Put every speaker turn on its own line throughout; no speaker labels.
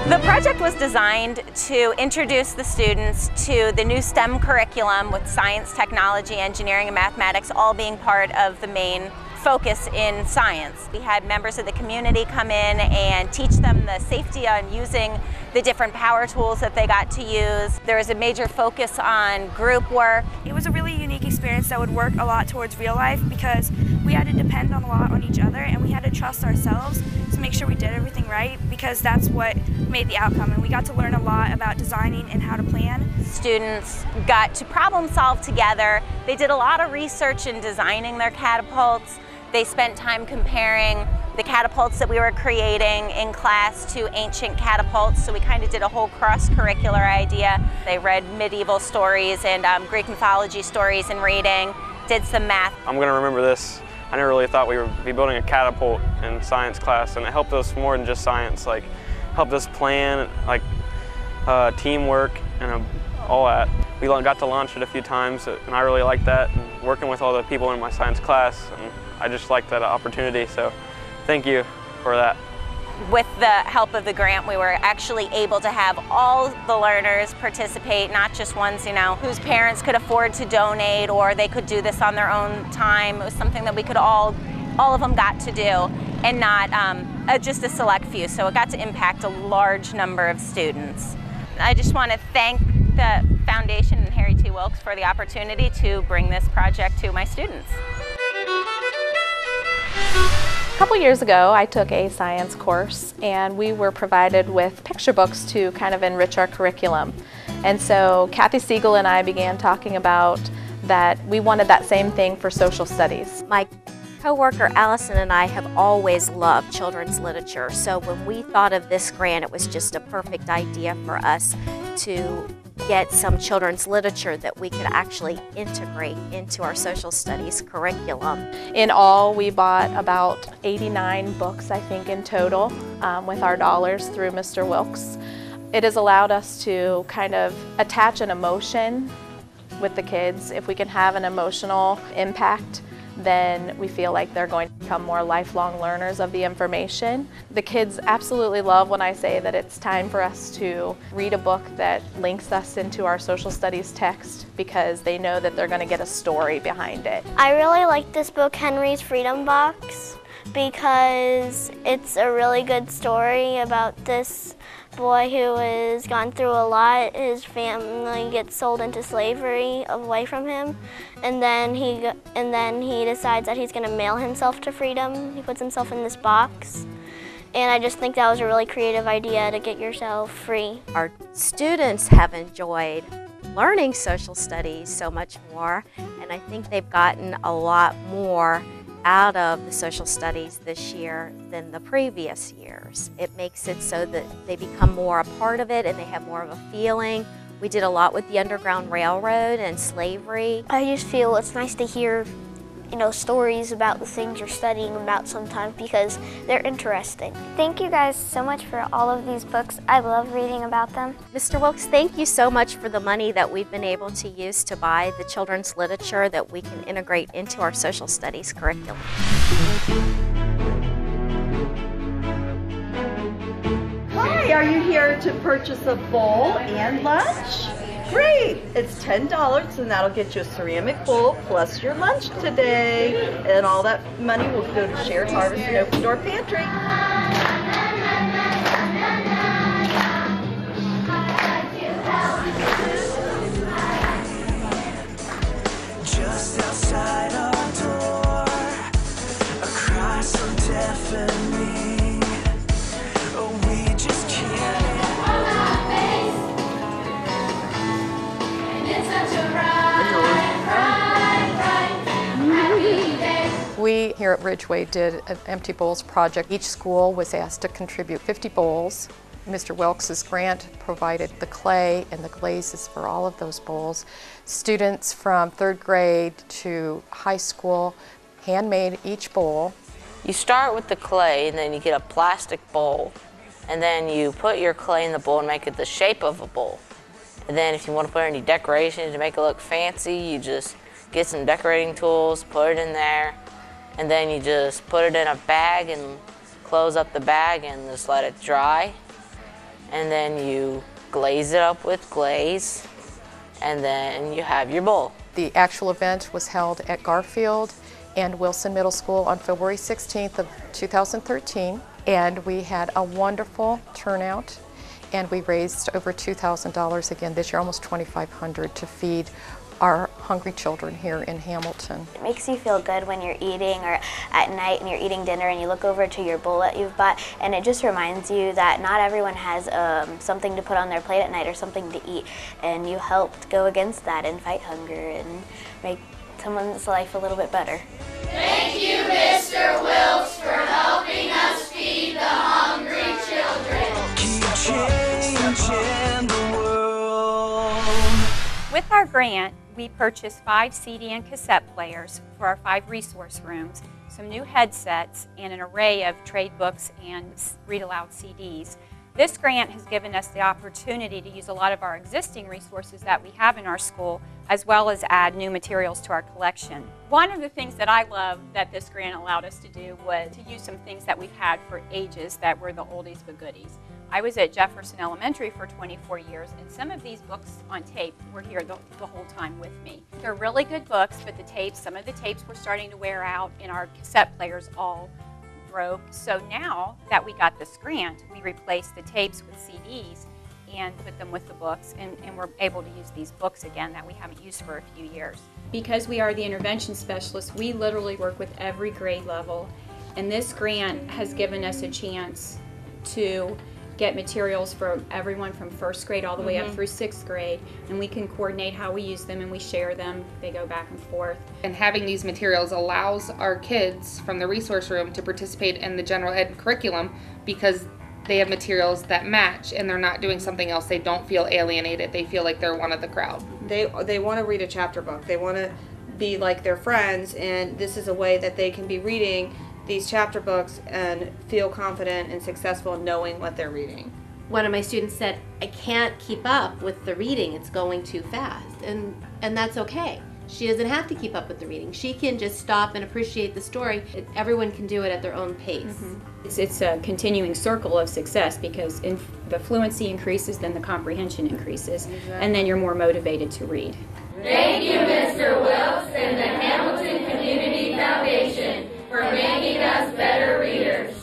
The project was designed to introduce the students to the new STEM curriculum with science, technology, engineering, and mathematics all being part of the main focus in science. We had members of the community come in and teach them the safety on using the different power tools that they got to use. There was a major focus on group work.
It was a really unique experience that would work a lot towards real life because we had to depend a lot on each other and we had to trust ourselves to make sure we did everything right because that's what made the outcome, and we got to learn a lot about designing and how to plan.
Students got to problem solve together. They did a lot of research in designing their catapults. They spent time comparing the catapults that we were creating in class to ancient catapults, so we kind of did a whole cross-curricular idea. They read medieval stories and Greek mythology stories in reading, did some math.
I'm going to remember this. I never really thought we would be building a catapult in science class, and it helped us more than just science. Like, helped us plan, like teamwork and all that. We got to launch it a few times, and I really liked that. And working with all the people in my science class, and I just liked that opportunity. So, thank you for that.
With the help of the grant, we were actually able to have all the learners participate, not just ones, whose parents could afford to donate or they could do this on their own time. It was something that we could all of them got to do, and not just a select few. So it got to impact a large number of students. I just want to thank the Foundation and Harry T. Wilkes for the opportunity to bring this project to my students.
A couple years ago, I took a science course, and we were provided with picture books to kind of enrich our curriculum. And so Kathy Siegel and I began talking about that we wanted that same thing for social studies.
My coworker Allison and I have always loved children's literature, so when we thought of this grant, it was just a perfect idea for us to get some children's literature that we could actually integrate into our social studies curriculum.
In all, we bought about 89 books, I think, in total with our dollars through Mr. Wilkes. It has allowed us to kind of attach an emotion with the kids. If we can have an emotional impact, then we feel like they're going to become more lifelong learners of the information. The kids absolutely love when I say that it's time for us to read a book that links us into our social studies text, because they know that they're going to get a story behind it.
I really like this book, Henry's Freedom Box, because it's a really good story about this boy who has gone through a lot. His family gets sold into slavery away from him, and then he decides that he's going to mail himself to freedom. He puts himself in this box, and I just think that was a really creative idea to get yourself free.
Our students have enjoyed learning social studies so much more, and I think they've gotten a lot more out of the social studies this year than the previous years. It makes it so that they become more a part of it and they have more of a feeling. We did a lot with the Underground Railroad and slavery.
I just feel it's nice to hear, stories about the things you're studying about sometimes because they're interesting. Thank you guys so much for all of these books. I love reading about them.
Mr. Wilkes, thank you so much for the money that we've been able to use to buy the children's literature that we can integrate into our social studies curriculum.
Hi, are you here to purchase a bowl and lunch? Great! It's $10 and that'll get you a ceramic bowl plus your lunch today. And all that money will go to Shared Harvest and Open Door Pantry.
Just outside our door, a cry so deafening, oh, we just can't.
We here at Ridgeway did an Empty Bowls project. Each school was asked to contribute 50 bowls. Mr. Wilkes' grant provided the clay and the glazes for all of those bowls. Students from 3rd grade to high school handmade each bowl.
You start with the clay and then you get a plastic bowl and then you put your clay in the bowl and make it the shape of a bowl. And then if you want to put any decorations to make it look fancy, you just get some decorating tools, put it in there, and then you just put it in a bag and close up the bag and just let it dry. And then you glaze it up with glaze, and then you have your bowl.
The actual event was held at Garfield and Wilson Middle School on February 16th of 2013, and we had a wonderful turnout, and we raised over $2,000 again this year, almost $2,500, to feed our hungry children here in Hamilton.
It makes you feel good when you're eating or at night and you're eating dinner and you look over to your bowl that you've bought, and it just reminds you that not everyone has something to put on their plate at night or something to eat, and you helped go against that and fight hunger and make someone's life a little bit better.
Thank you, Mr. Wilkes, for helping us feed the hungry children.
Keep changing the world.
With our grant, we purchased 5 CD and cassette players for our 5 resource rooms, some new headsets, and an array of trade books and read-aloud CDs. This grant has given us the opportunity to use a lot of our existing resources that we have in our school, as well as add new materials to our collection. One of the things that I love that this grant allowed us to do was to use some things that we've had for ages that were the oldies but goodies. I was at Jefferson Elementary for 24 years, and some of these books on tape were here the whole time with me. They're really good books, but some of the tapes were starting to wear out, and our cassette players all broke. So now that we got this grant, we replaced the tapes with CDs and put them with the books, and we're able to use these books again that we haven't used for a few years.
Because we are the intervention specialists, we literally work with every grade level, and this grant has given us a chance to get materials from everyone from 1st grade all the way up through 6th grade, and we can coordinate how we use them and we share them. They go back and forth.
And having these materials allows our kids from the resource room to participate in the general ed curriculum because they have materials that match and they're not doing something else. They don't feel alienated. They feel like they're one of the crowd.
They want to read a chapter book. They want to be like their friends, and this is a way that they can be reading these chapter books and feel confident and successful in knowing what they're reading.
One of my students said, I can't keep up with the reading, it's going too fast, and that's okay. She doesn't have to keep up with the reading. She can just stop and appreciate the story. Everyone can do it at their own pace.
It's a continuing circle of success, because if the fluency increases, then the comprehension increases, and then you're more motivated to read.
Thank you, Mr. Wilkes and the Hamilton Community Foundation for making us better readers.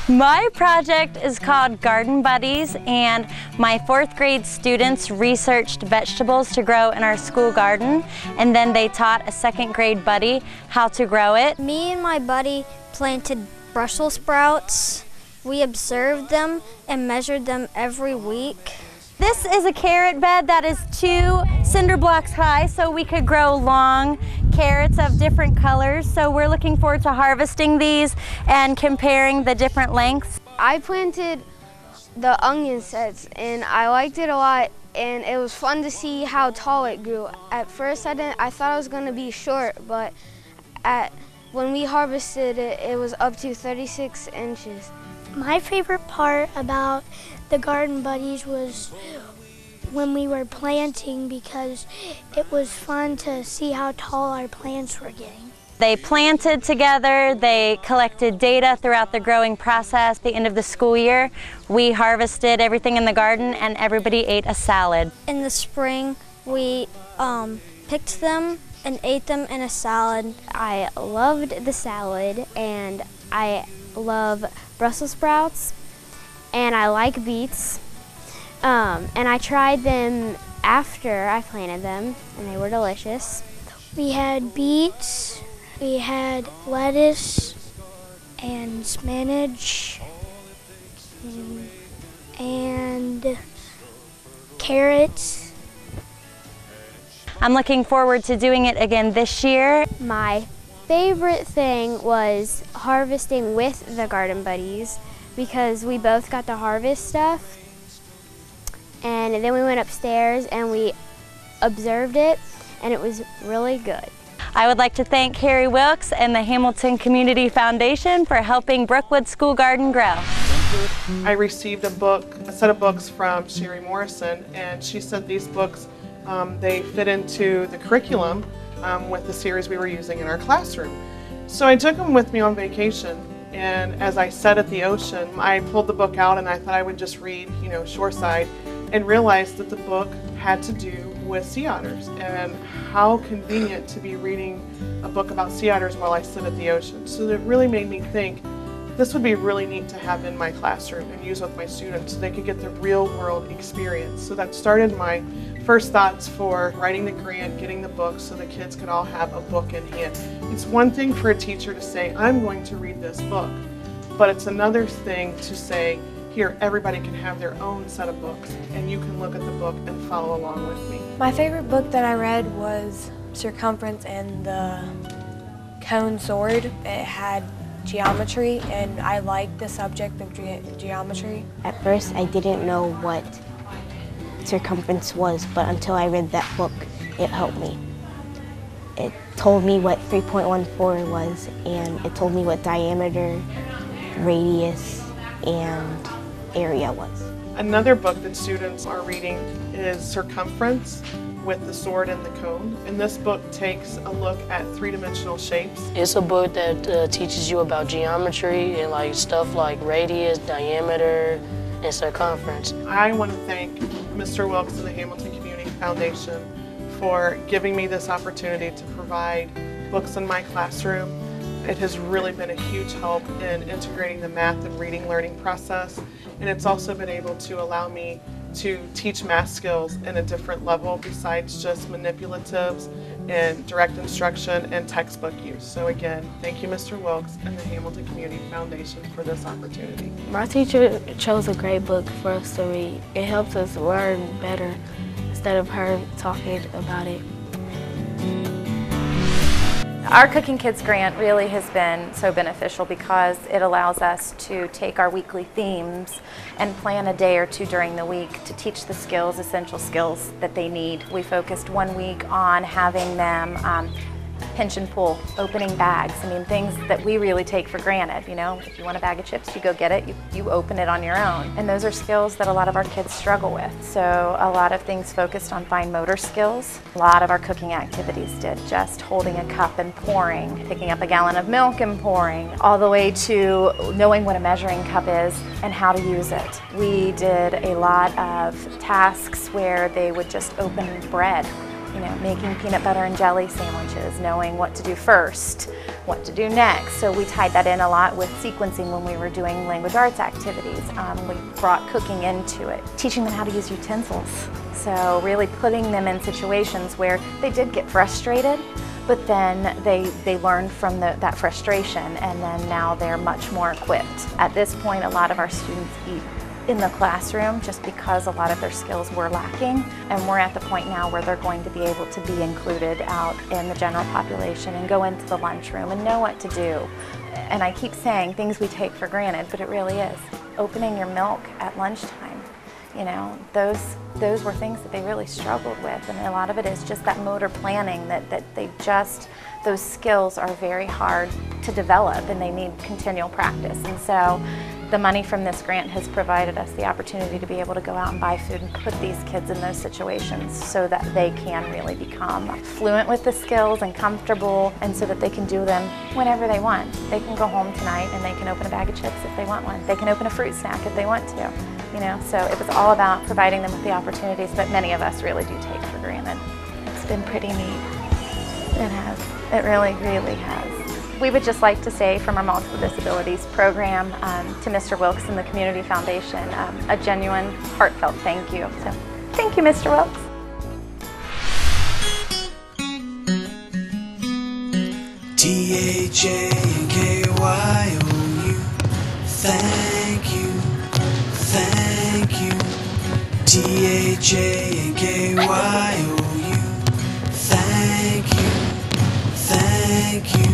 My project is called Garden Buddies, and my 4th grade students researched vegetables to grow in our school garden, and then they taught a 2nd grade buddy how to grow it.
Me and my buddy planted Brussels sprouts. We observed them and measured them every week.
This is a carrot bed that is 2 cinder blocks high, so we could grow long carrots of different colors. So we're looking forward to harvesting these and comparing the different lengths.
I planted the onion sets and I liked it a lot, and it was fun to see how tall it grew. At first I thought it was going to be short, but when we harvested it, it was up to 36 inches.
My favorite part about the Garden Buddies was when we were planting, because it was fun to see how tall our plants were getting.
They planted together, they collected data throughout the growing process. At the end of the school year, we harvested everything in the garden and everybody ate a salad.
In the spring, we picked them and ate them in a salad.
I loved the salad, and I love Brussels sprouts, and I like beets, and I tried them after I planted them, and they were delicious.
We had beets, we had lettuce and spinach and carrots.
I'm looking forward to doing it again this year.
My favorite thing was harvesting with the Garden Buddies, because we both got to harvest stuff, and then we went upstairs and we observed it, and it was really good.
I would like to thank Harry Wilkes and the Hamilton Community Foundation for helping Brookwood School Garden grow.
I received a set of books from Sherry Morrison, and she said these books, they fit into the curriculum with the series we were using in our classroom. So I took them with me on vacation, and as I sat at the ocean, I pulled the book out and I thought I would just read, shoreside, and realized that the book had to do with sea otters, and how convenient to be reading a book about sea otters while I sit at the ocean. So it really made me think this would be really neat to have in my classroom and use with my students so they could get the real world experience. So that started my first thoughts for writing the grant, getting the book so the kids could all have a book in hand. It's one thing for a teacher to say, I'm going to read this book, but it's another thing to say, here, everybody can have their own set of books, and you can look at the book and follow along with me.
My favorite book that I read was Circumference and the Cone Sword. It had geometry, and I liked the subject of geometry.
At first, I didn't know what circumference was, but until I read that book, it helped me. It told me what 3.14 was, and it told me what diameter, radius, and area was.
Another book that students are reading is Circumference with the sword and the cone. And this book takes a look at three-dimensional shapes.
It's a book that teaches you about geometry and stuff like radius, diameter, and circumference.
I want to thank Mr. Wilkes and the Hamilton Community Foundation for giving me this opportunity to provide books in my classroom. It has really been a huge help in integrating the math and reading learning process, and it's also been able to allow me to teach math skills in a different level besides just manipulatives and direct instruction and textbook use. So again, thank you Mr. Wilkes and the Hamilton Community Foundation for this opportunity.
My teacher chose a great book for us to read. It helps us learn better instead of her talking about it.
Our Cooking Kids grant really has been so beneficial because it allows us to take our weekly themes and plan a day or two during the week to teach the skills, essential skills that they need. We focused 1 week on having them pinch and pull, opening bags. I mean, things that we really take for granted. If you want a bag of chips, you go get it, you open it on your own. And those are skills that a lot of our kids struggle with. So a lot of things focused on fine motor skills. A lot of our cooking activities did just holding a cup and pouring, picking up a gallon of milk and pouring, all the way to knowing what a measuring cup is and how to use it. We did a lot of tasks where they would just open bread, making peanut butter and jelly sandwiches, knowing what to do first, what to do next. So we tied that in a lot with sequencing when we were doing language arts activities. We brought cooking into it, teaching them how to use utensils. So really putting them in situations where they did get frustrated, but then they learned from that frustration, and then now they're much more equipped. At this point, a lot of our students eat in the classroom just because a lot of their skills were lacking, and we're at the point now where they're going to be able to be included out in the general population and go into the lunchroom and know what to do. And I keep saying things we take for granted, but it really is. Opening your milk at lunchtime, those were things that they really struggled with, and a lot of it is just that motor planning that those skills are very hard to develop and they need continual practice. And so the money from this grant has provided us the opportunity to be able to go out and buy food and put these kids in those situations so that they can really become fluent with the skills and comfortable, and so that they can do them whenever they want. They can go home tonight and they can open a bag of chips if they want one. They can open a fruit snack if they want to. So it was all about providing them with the opportunities that many of us really do take for granted. It's been pretty neat. It has. It really, really has. We would just like to say from our Multiple Disabilities program to Mr. Wilkes and the Community Foundation, a genuine, heartfelt thank you. So, thank you, Mr. Wilkes.
THANKYOU, thank you, thank you. THANKYOU, thank you, thank you.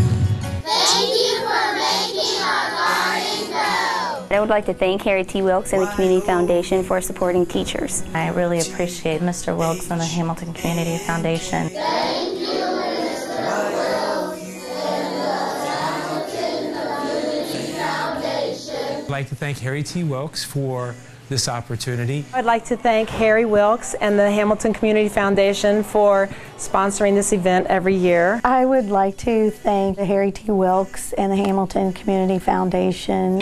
Thank you for making our garden grow.
I would like to thank Harry T. Wilkes and the Community Foundation for supporting teachers.
I really appreciate Mr. Wilkes and the Hamilton Community Foundation.
Thank you, Mr. Wilkes and the Hamilton Community Foundation.
I'd
like to thank Harry T. Wilkes for this opportunity.
I'd like to thank Harry Wilkes and the Hamilton Community Foundation for sponsoring this event every year.
I would like to thank the Harry T. Wilkes and the Hamilton Community Foundation.